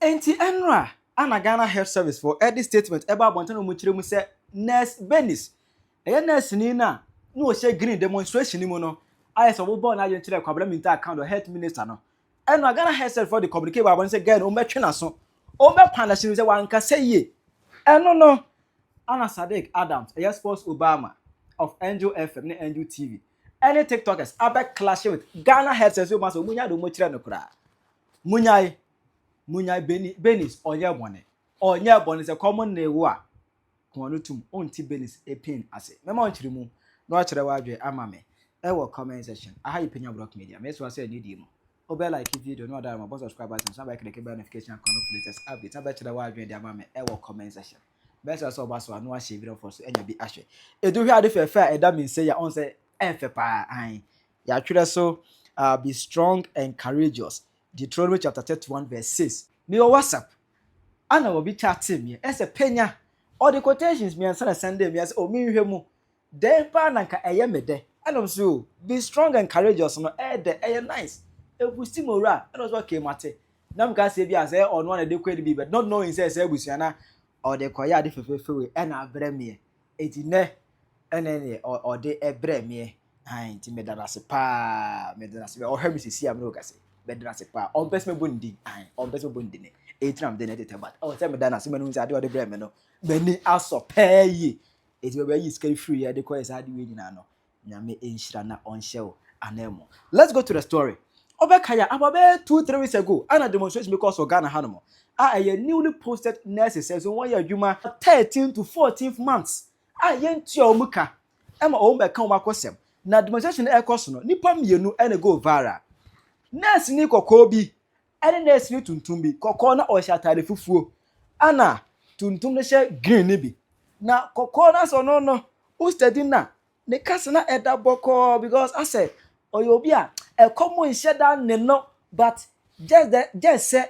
Enti enra ana Ghana Health Service for edit statement eba bonten no muchire mu se Nurse Bernice. Eye nurse ni na o share green demonstration ni mu no. Aye so bo na ye chire kwabra minta account health minister no. Enra Ghana Health Service for the communicate ba bon say girl o metwe na so. O me punish ni say wanka say ye. Eno no ana Saddick Adams, a sports Obama of Angel FM ne Angel TV. Any TikTokers abe clash with Ghana Health Service o ma so munya do mo chire no kra. Munyai Bernice onye bone se common na ewu a kono tum onti Bernice epin ase mema onchiri mu na o kire wadwe ama me e wo comment section aha Penyah block media me so say ni di mu obe like video no other ma subscribe button so ba click notification icon of latest update aba kire wadwe di ama me e wo comment section be so ba so anu a share video for so enya bi ahwe edu hwe ade fefa e da me say ya on say enfe pa an ya twere so be strong and courageous. Deuteronomy chapter 31 verse 6. Me o WhatsApp. Ana will be chatting me. As a Penyah. All the quotations me and send them. Me as o me hwe mu. Den pa na nka eye me de. And so be strong and courageous no de nice. E busti mora. And also okay mate. Na mka say bi as e on one de kwedi bi but not knowing say busiana or the kwaya de fefefe e na abre me. Eti ne ene or de ebre me. Ai ti me dada se pa me dada se o hwe me sisi am no ka say. Bedra se pa on person bondi on person bondi ne etram de net but o tell me that na se manu say ade o de brem no bani aso pay eti be yi scary free ya de ko is ade we nyina no nyame enhira na on hyew anemo. Let's go to the story. Obekaya about 2-3 weeks ago ana demonstration because of Ghana Hanomo a newly posted nurses says one year adwuma 13 to 14 months yentua omuka ema o be kan makosem na demonstration e koso no nipa mienu ene go viral. Nurse ni kokko bi ene nurse ni tuntum bi kokko na o shatare fufuo ana tuntum ne she green ni bi na kokko na so no o study na ne kase na eda boko because I said oyobi a e common sheda ne no but just say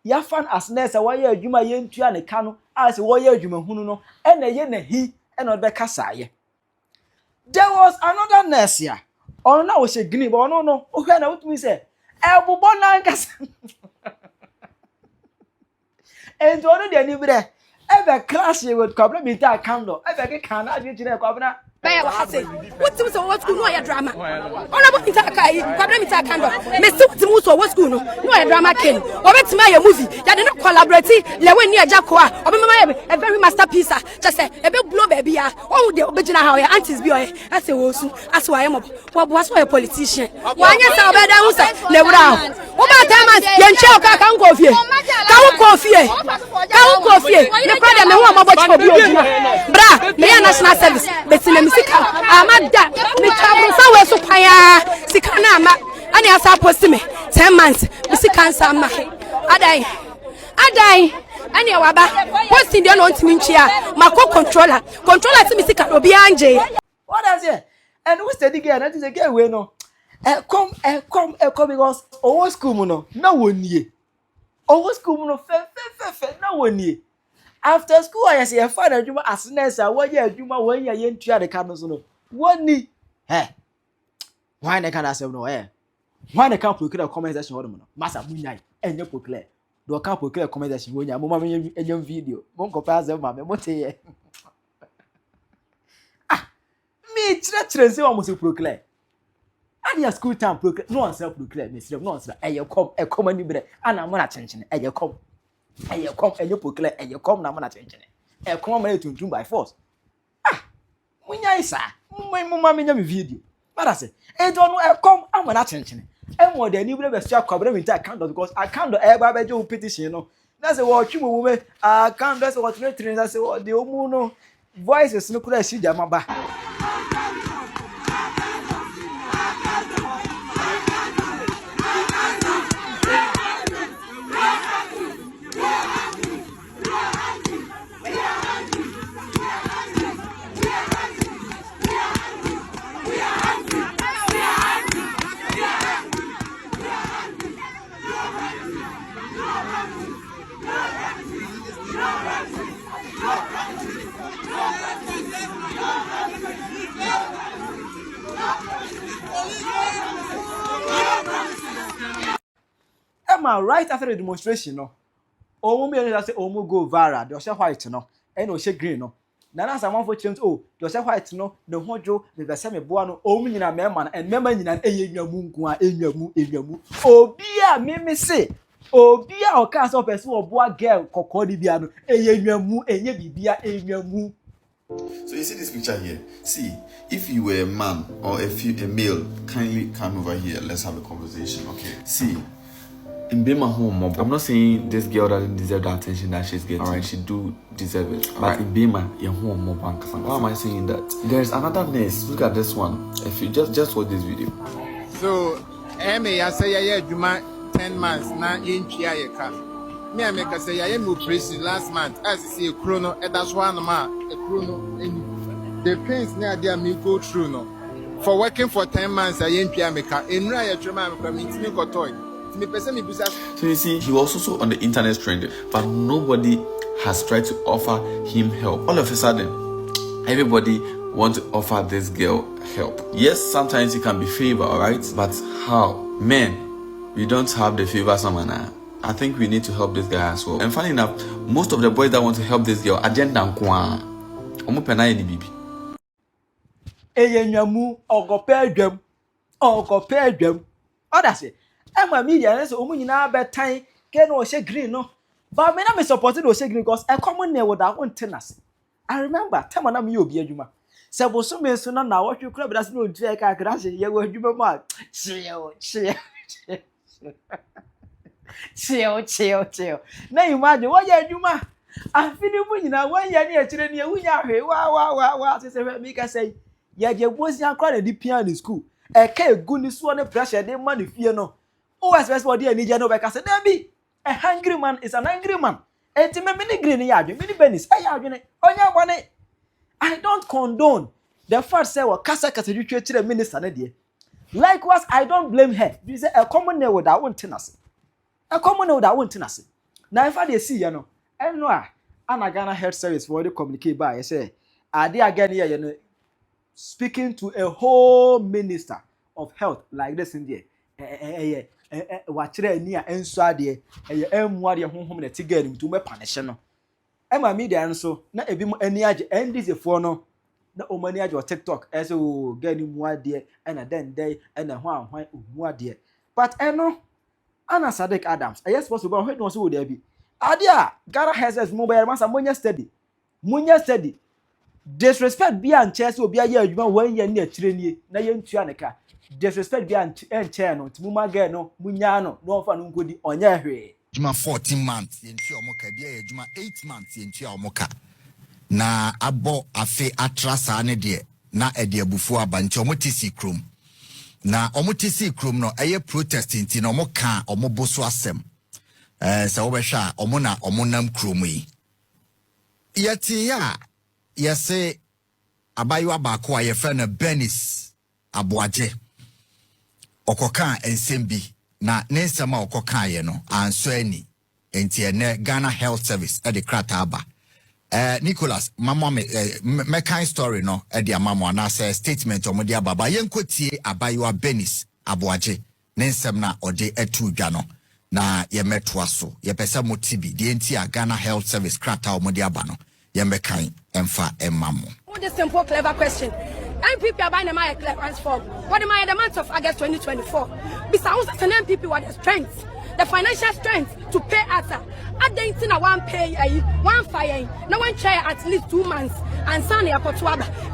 ya fan as nurse a why adwuma ye ntua ne ka no as why adwuma hunu no ene ye na hi ene obe kasa ye. There was another nurse ya ono na o she green but ono no o hwe na utumi say Ebubo na nkasa. And one de ni bre. Ebe crash with problem with that candle. Ebe ke kan ade kire kwabna. Penyah what say? What school no ya drama. Ona bo nta kai, problem with that candle. Me see what school no ya drama ken. Obetima ya movie. Ya de no collaborate le we ni aja ko a. Obemama a very masterpiece. Just say ebe blow baby a. Oh de obegina how your aunties bi o. I say wo su. Aso I am wo so a politician. Wanya say obeda hu say le wura. Wo ba time yenche o ka kan ko fie. Ka wo ko fie. Me kwa de me hu amabo chi obi ojina. Bra, me ya national service. Betina sika amada me travel so we so paya sika na ama ani asa post me 10 months me sika nsa ma adai ani waba posting dey no ntimi nchia mako controller ti me sika obi anje. What does it? And who study girl that is a girl we no come because owo school mu no na wonie owo school mu no fe na wonie. After school, I say a father adwuma as nurse a wo ye adwuma wo ye yentua de ka no so no woni why na kana asem no why na kan proclaim comment section ho no masa munyai enye proclaim do kan proclaim comment section wo nya mo ma enye video mo nko pa asem ma me mote me chire se wo mo se proclaim and your school time proclaim no one self proclaim me no one say come ani bre ana mo na chenchene come eye come eye proclaim eye come na mo na chenchene come ma etuntum by force munya isa mo ma menya me video but I say e do no come am na chenchene mo de ni bre be sia kwabra mi ta account because account e gba be je petition no na say wo twi mo me account say what train na say the omu no voices no kura shi jama ba. Right after the demonstration, no, omo me say omo go viral. The white no, and o green no. Nana someone for change oh, the white no, the hojo, the same boano, omo nyina mema and member nyina enyamu nko a enyamu. Obia me say. Obia o ka so person oboa girl kokodi bia no enyamu enye bibia enyamu. So you see this picture here. See, if you were a man or a male, kindly come over here. Let's have a conversation. Okay. See, in Penyah home, I'm not saying this girl doesn't deserve the attention that she's getting. Alright, she do deserve it. But in Penyah, your home more bank. Why am I saying that? There's another nurse. Look at this one. If you just watch this video. So, I say yeah, you 10 months now in Chia. Me I make a say I am operation last month as you see a chrono and that's one a chrono and the pains near there me go through no for working for 10 months I am Piameka in Raya German me got toy me person me business. So you see he was also on the internet trending, but nobody has tried to offer him help. All of a sudden everybody want to offer this girl help. Yes, sometimes it can be favor, alright, but how? Men, we don't have the favor someone now. I think we need to help this guy as well. And funny enough, most of the boys that want to help this girl, agenda nkwa. Omo Penyah ni bibi. Eyenyamu ogopedwam. Ogopedwam. Oda say, Emma media na say omo nyina betan ke no she green no. But me na me supported o she green because a common name with that one tennis. I remember time na me obi adwuma. Se boso me so na na wo hwe kura bra se no ntire ka kra se ye wo adwuma ma. Chill. Now imagine what you do, ma. I feel you know when you're near children, we are wow. Say, yeah, you was young crowd the piano school. A goodness one pressure, they money fear no. Oh, as best what you need, you know, because be a hungry man is an angry man. And to me, many green yard, many Bernice, I don't condone the first say, well, Casa you to the minister. Likewise, I don't blame her. This is a common name without one tennis. A common name that won't tenacity. Now, if I see, you know, I know, I'm Ghana Health Service for the communicate by. I say, I did again here, you know, speaking to a whole minister of health like this in there. Watch it near and so there, and what your home to get him to me punish. No, and my media and so not a bit any age and this is for no. The omania or TikTok as oh getting more dear and a then day and a one more dear. But I know. Anna Saddick Adams. I suppose to go ahead and so there be. Adia, Gara has as mobile master Munya steady. Disrespect be and chess will be a year you when you're near Trini, Nayan Tianica. Disrespect be and channel to Muma no, Munyano, no fun good on your way. Juma 14 months in Chiomoka, dear, Juma 8 months in Chiomoka. Na abo afe atrasa ne de na ede abufu abanche omotisi krom. Na omotisi krom no eye protesting ti na omoka omoboso asem. Se wo behwa omo na omonam krom yi. Yeti ya yese abayo baako a yefa na Bernice aboaje. Okoka ensembi na nensema okoka ye no anso ani. Enti ene Ghana Health Service e de krata aba. Nicholas, mama me kind story no e dia mama na say statement omodi ababa yenkotie abayo Bernice aboaje nensem na ode etu dwa no na ye metoa so ye pese motibi de enti a Ghana Health Service krata omodi aba no ye mekan emfa emamo. This simple clever question. MPP are buying my clearance form. What am I in the month of August 2024? Besides an MPP with the strength, the financial strength to pay us. I didn't think I want pay one fire. No one chair at least 2 months. And Sunday I put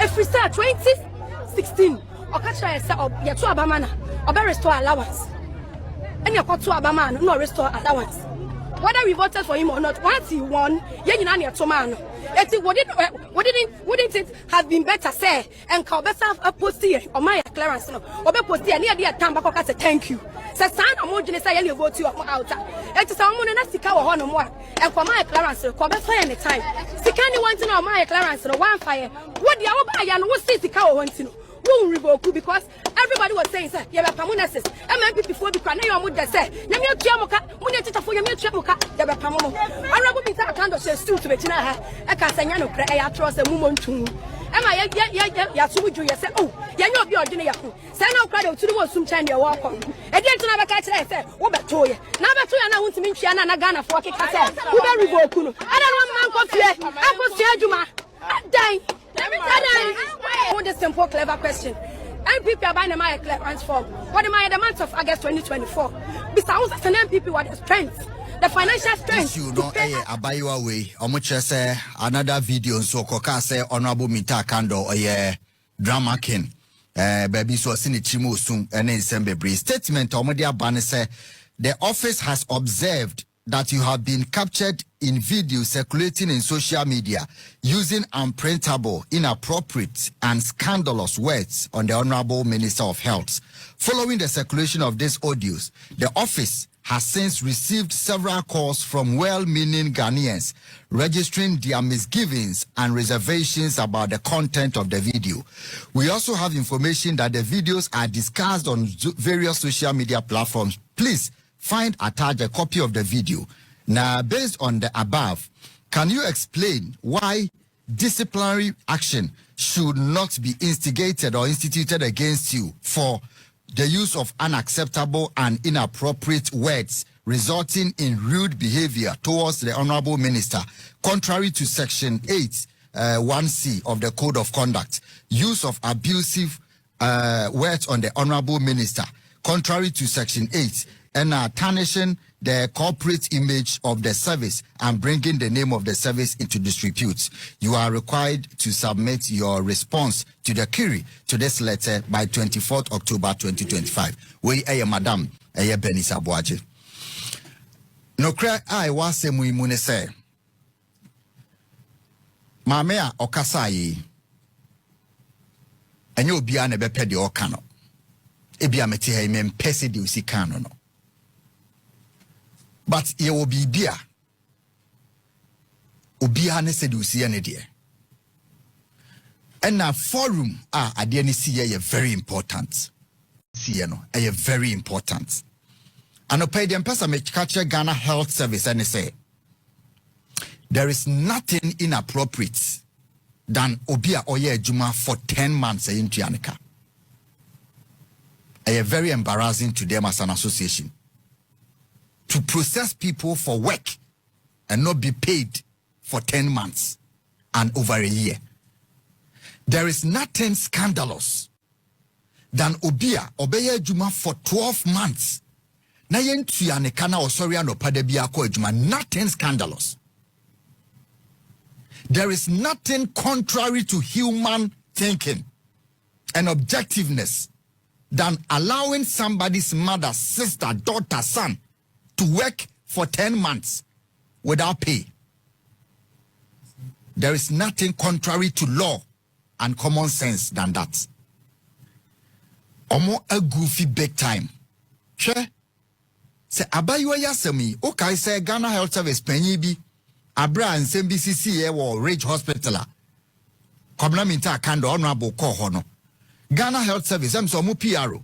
if we start 2016, or catch I say up your 2 abamana or restore allowance. And you put 2 abamana no restore allowance. Whether we voted for him or not, once he won, you know, wouldn't it have been better, say, and call better a post here or my clearance or be post here near the time back as a thank you. Say, son, I'm going to say you go to your out. It is someone in a sick hour no more. And for my clearance, call better any time. Sick anyone to know my clearance or one fire. What the hour by and what city cow wants to know. Won't revoke because everybody was saying, sir, you have Pamunesis. MMP before the Kwana, you would say, Namia Chiamoka, Munita for your Chiamoka, you have Pamomo. I will be that kind of stew to Betina, a Casano, I trust a woman too. Am I Yasuju? You say, oh, you're not your dinner. Send out credit to the most soon time you walk on. I didn't never catch it. I said, what about you? Number two, and I want to meet Chiana Nagana for a kick. I said, who very vocal. I don't want man coffee. I was Juma. I'm dying. I want a simple, clever question. MPP are buying a my clearance form. What am I in the month of August 2024? Besides, as an MPP, what the strength? The financial strength. You know, about your way. Omuch say another video so koka say honorable Mita Kando or drama king. Baby so sini chimu sum ene December statement omodia ban say the office has observed that you have been captured in video circulating in social media using unprintable, inappropriate, and scandalous words on the Honorable Minister of Health. Following the circulation of these audios, the office has since received several calls from well-meaning Ghanaians registering their misgivings and reservations about the content of the video. We also have information that the videos are discussed on various social media platforms. Please attach a copy of the video. Now, based on the above, can you explain why disciplinary action should not be instigated or instituted against you for the use of unacceptable and inappropriate words resulting in rude behavior towards the Honorable Minister, contrary to Section 8, 1C of the Code of Conduct? Use of abusive words on the Honorable Minister, contrary to Section 8, and tarnishing the corporate image of the service and bringing the name of the service into disrepute. You are required to submit your response to the query to this letter by 24th October 2025. We Madam Bernice Abuaje. No cry I was a muimune say. Mamea Okasai. And you'll be an ebepedi okano. Ebia meti him pesi di usikano no. But ye will be beer. Ubia ne said you see any dear. And now forum at the NCA very important. See no, very important. And I pay the person make catch Ghana Health Service and they say there is nothing inappropriate than Obia Oye Juma for 10 months in Tianica. Very embarrassing to them as an association. To process people for work and not be paid for 10 months and over a year. There is nothing scandalous than Obia Obeye Juma for 12 months. Na yentu ya nekana osori ano padebia ko Juma. Nothing scandalous. There is nothing contrary to human thinking and objectiveness than allowing somebody's mother, sister, daughter, son to work for 10 months without pay. There is nothing contrary to law and common sense than that. Omo a goofy big time. Sure. Se abaywa yasemi, okay, say Ghana Health Service Penyah bi abra and CBCC or Ridge Hospital. Komna minta kando honorable ko hono. Ghana Health Service am so mu PRO.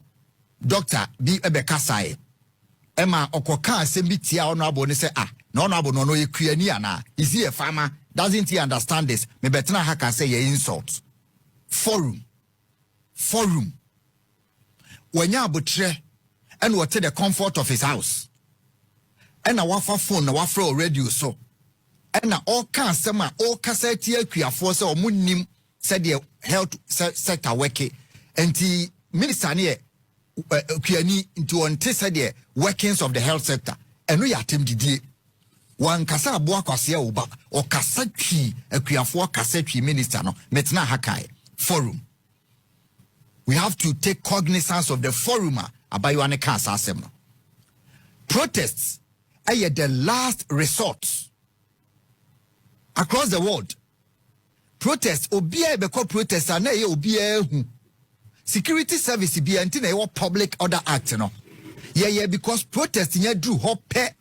Doctor bi ebekasai. Emma okoka sembitia honorable ne say no honorable no yekuani ana. Is he a farmer? Doesn't he understand this? Me betena haka say ye insult. Forum. Wenya abutre and what the comfort of his house. And a wafa phone na wafro radio so. And all can sema all cassette here force or munim said the health sector working. And the minister near Kuani into on the workings of the health sector. And we attempt the one kasa boa kwasia uba or kasatri a kuafo kasatri minister no metna hakai forum. We have to take cognizance of the forum abaywane kasa asem no. Protests are the last resort across the world. Protests obia beko protests na ye obia hu. Security service be anti na public order act no. Yeah because protests nya drew hope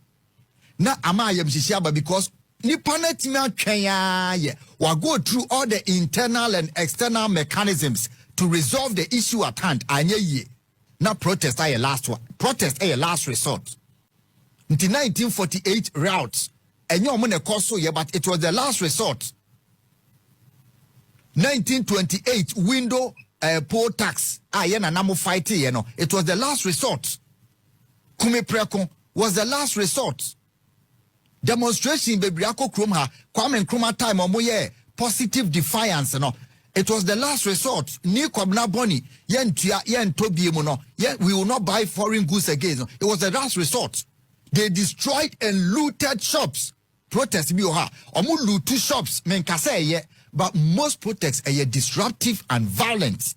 na ama yam sisiaba because nipa na timi atwen ya we go through all the internal and external mechanisms to resolve the issue at hand. Anya ye na protest are last one. Protest are last resort. Until 1948 routes and you money cost so yeah, but it was the last resort. 1928 window poll tax. Na namo fight you know. It was the last resort. Kume Preko was the last resort. Demonstration bebriako krumha Kwame Nkrumah time omoye positive defiance no. It was the last resort. Ni kwabna boni yen tobi mu no. We will not buy foreign goods again. No. It was the last resort. They destroyed and looted shops. Protests bi oha. Omu lootu shops menkase ye, but most protests are disruptive and violent.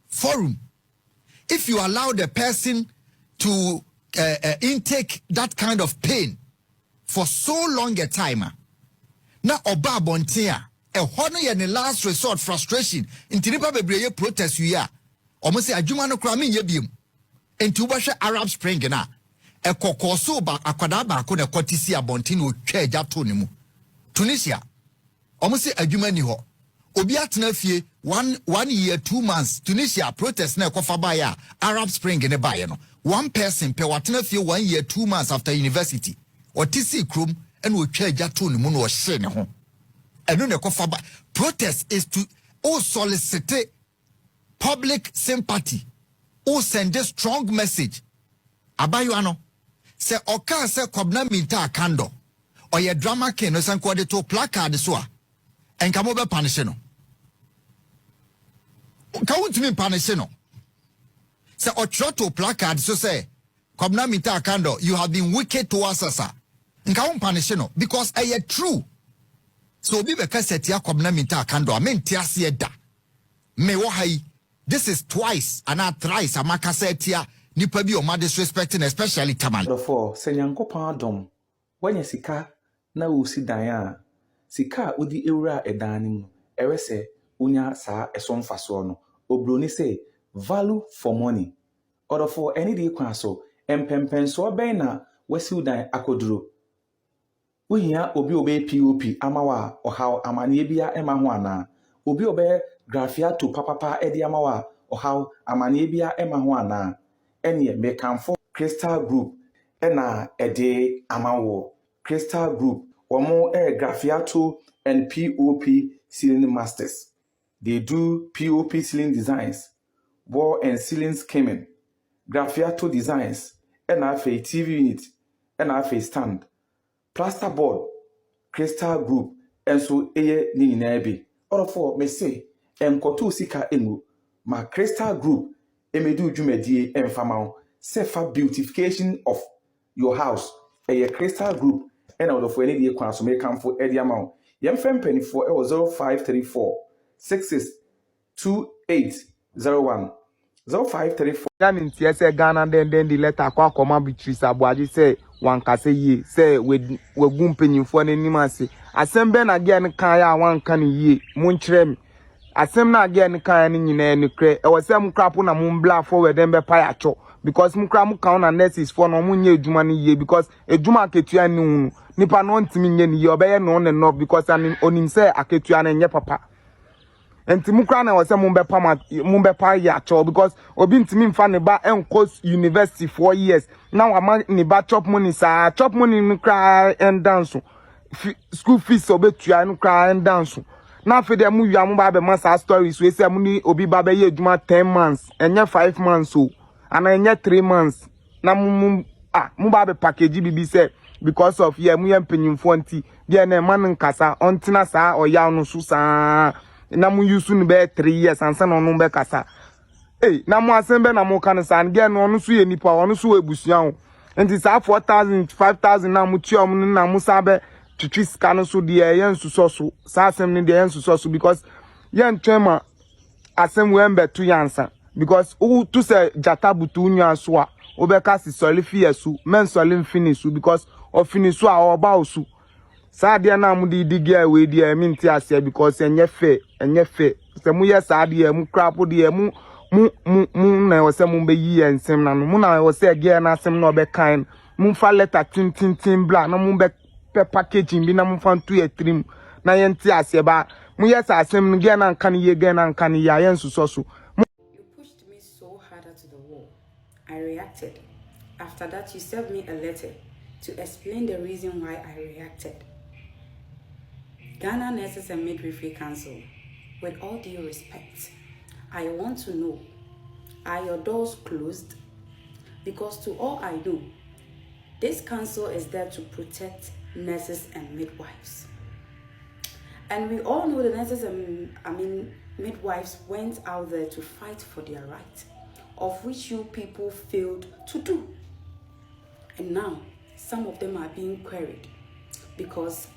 Forum. If you allow the person to intake that kind of pain for so long a time, na oba bontia a hono ye ne last resort frustration inti nipa bebreye protest you ya omo se adwuma no kra me ye biem enti wo hwe Arab Spring na e kokoso ba akwada ba ko na kotisi abonti na otwa agya to ne mu Tunisia omo se adwuma ni ho obi atena fie 1 year 2 months Tunisia protest na ekofa ba ya Arab Spring ne ba ye no one person pe watena fie 1 year 2 months after university otisi krom and otwa agya to ne mu no o hye ne ho. Protest is to solicit public sympathy or send a strong message. Abayuano se oka se kwabna minta kando or ye drama ken no sankwade to placard so and come over punish no. Count me punish no. Se otroto placard so say kwabna minta kando you have been wicked to us sir. Nka punish no because I true. So be kasetia kwabna minta kando amenti ase da me wo hai this is twice and thrice amaka setia nipa bi o ma disrespecting especially taman for senyankopon adom wanya sika na wo si dan a sika odi ewura edan nim ewe se unya sa esomfaso no obroni say value for money order for any day kwan so empempenso ben na wasi udan akoduro Uhia obi obe POP amawa ohaw amanie bia ema ho ana obi obe grafiato papapa edi amawa ohaw amanie bia ema ho ana ene mekanfo Crystal Group ena ede amawo Crystal Group omo grafiato and POP ceiling masters. They do POP ceiling designs, wall and ceiling skimming, grafiato designs, ena fe TV unit, ena fe stand. Plasterboard, Crystal Group, and so eye ni bi. All for me say, kotu sika enu, ma Crystal Group, emedu jumedie emfamao, sefa beautification of your house, eye Crystal Group, and all of any day kwan so me come for edi amount. Yem fem penny for 0534 662801. 0534. That means yes, Ghana then the letter kwa koma Beatrice Abuaji say one kase ye say we gumping for any mansi. Assemble again kaya one can ye munchre. Assemble again kaya ni ne kre. E was some crap na mumbla forward them be payacho because mukra muka on nurses for no munye juma ni ye because a juma ketua ni nipa no ntimi nye ni ye obeye no on enough because an onim say aketua na nye papa. And Timukra na was a mumbepa yacho because Obin Timim fan ba and course university 4 years. Now I'm in ba chop money, sir. Chop money no cry and dance. School fees obetua no cry and dance. Now for the movie amuba be masa stories we say muni obi baba ye juma 10 months and 5 months so and enya 3 months. Na muba be package bibi say because of ye mu yem penyimfo nti de na man nkasa ontina sa oya no so sa na mu yusu ni be 3 years ansa na onu be kasa na mu asembe na mu kan san ge no onu so ye nipa onu so ebusuan o enti sa 4000 5000 na mu tiom na mu sabe twitwi ska no so de ye nsuso so sa asem ni de ye nsuso so because ye ntwema asem we mbe tu yansa because o to say jata butu nwa so a obeka si solifi yesu men solim finish because of finish so a oba osu Sadia na mu di girl we di minti ase because enye fe se mu ye sadia mu krapo di mu na wose mu be yi ensem na no mu na wose girl na asem na obe kan mu fa letter tin bla na mu be packaging bi na mu fa ntu ye trim na ye nti ase ba mu ye sa asem no girl na kan ye girl na kan ya ye nsuso so. You pushed me so harder to the wall. I reacted. After that, you sent me a letter to explain the reason why I reacted. Ghana Nurses and Midwifery Council, with all due respect, I want to know, are your doors closed? Because to all I know, this council is there to protect nurses and midwives. And we all know the nurses and midwives went out there to fight for their right, of which you people failed to do. And now, some of them are being queried because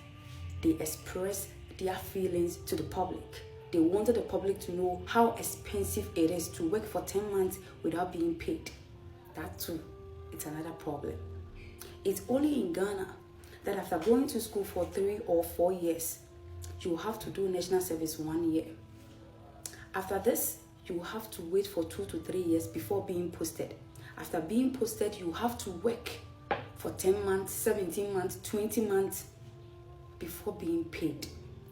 they express their feelings to the public. They wanted the public to know how expensive it is to work for 10 months without being paid. That too, it's another problem. It's only in Ghana that after going to school for 3 or 4 years, you have to do national service 1 year. After this, you have to wait for 2 to 3 years before being posted. After being posted, you have to work for 10 months, 17 months, 20 months before being paid.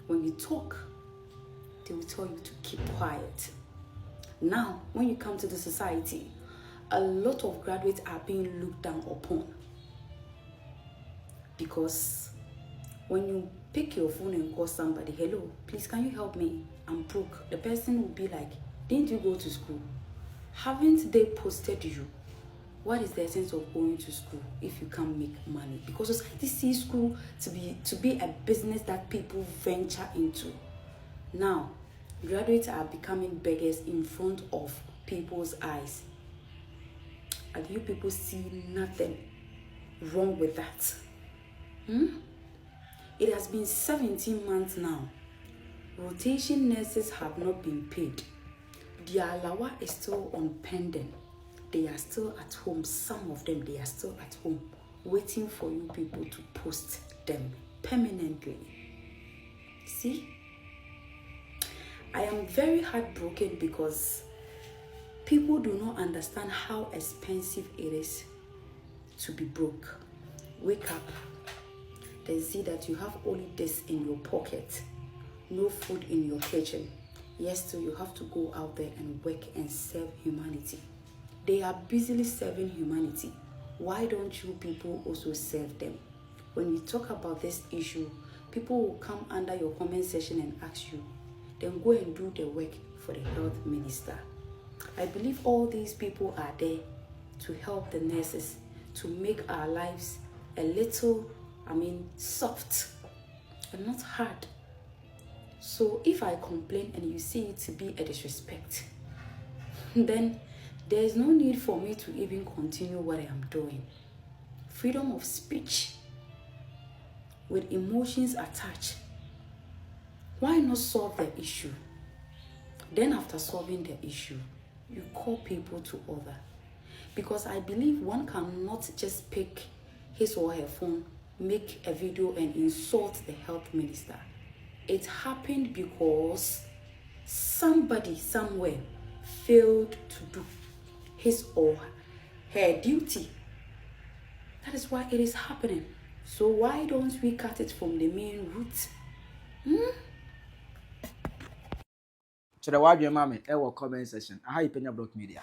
When you talk, they will tell you to keep quiet. Now, when you come to the society, a lot of graduates are being looked down upon. Because when you pick your phone and call somebody, hello, please can you help me? I'm broke. The person will be like, didn't you go to school? Haven't they posted you? What is the essence of going to school if you can't make money? Because society sees school to be a business that people venture into. Now, graduates are becoming beggars in front of people's eyes. And you people see nothing wrong with that. It has been 17 months now. Rotation nurses have not been paid. Their alawa is still on pending. They are still at home. Some of them, they are still at home waiting for you people to post them permanently. See? I am very heartbroken because people do not understand how expensive it is to be broke. Wake up. Then see that you have only this in your pocket, no food in your kitchen. Yes, so you have to go out there and work and serve humanity. They are busily serving humanity. Why don't you people also serve them? When we talk about this issue, people will come under your comment section and ask you, then go and do the work for the health minister. I believe all these people are there to help the nurses, to make our lives a little soft and not hard. So if I complain and you see it to be a disrespect, then there is no need for me to even continue what I am doing. Freedom of speech with emotions attached. Why not solve the issue? Then after solving the issue, you call people to order. Because I believe one cannot just pick his or her phone, make a video and insult the health minister. It happened because somebody somewhere failed to do his or her duty. That is why it is happening. So why don't we cut it from the main root? So the why your mommy, comment section. I Penyah Block Media.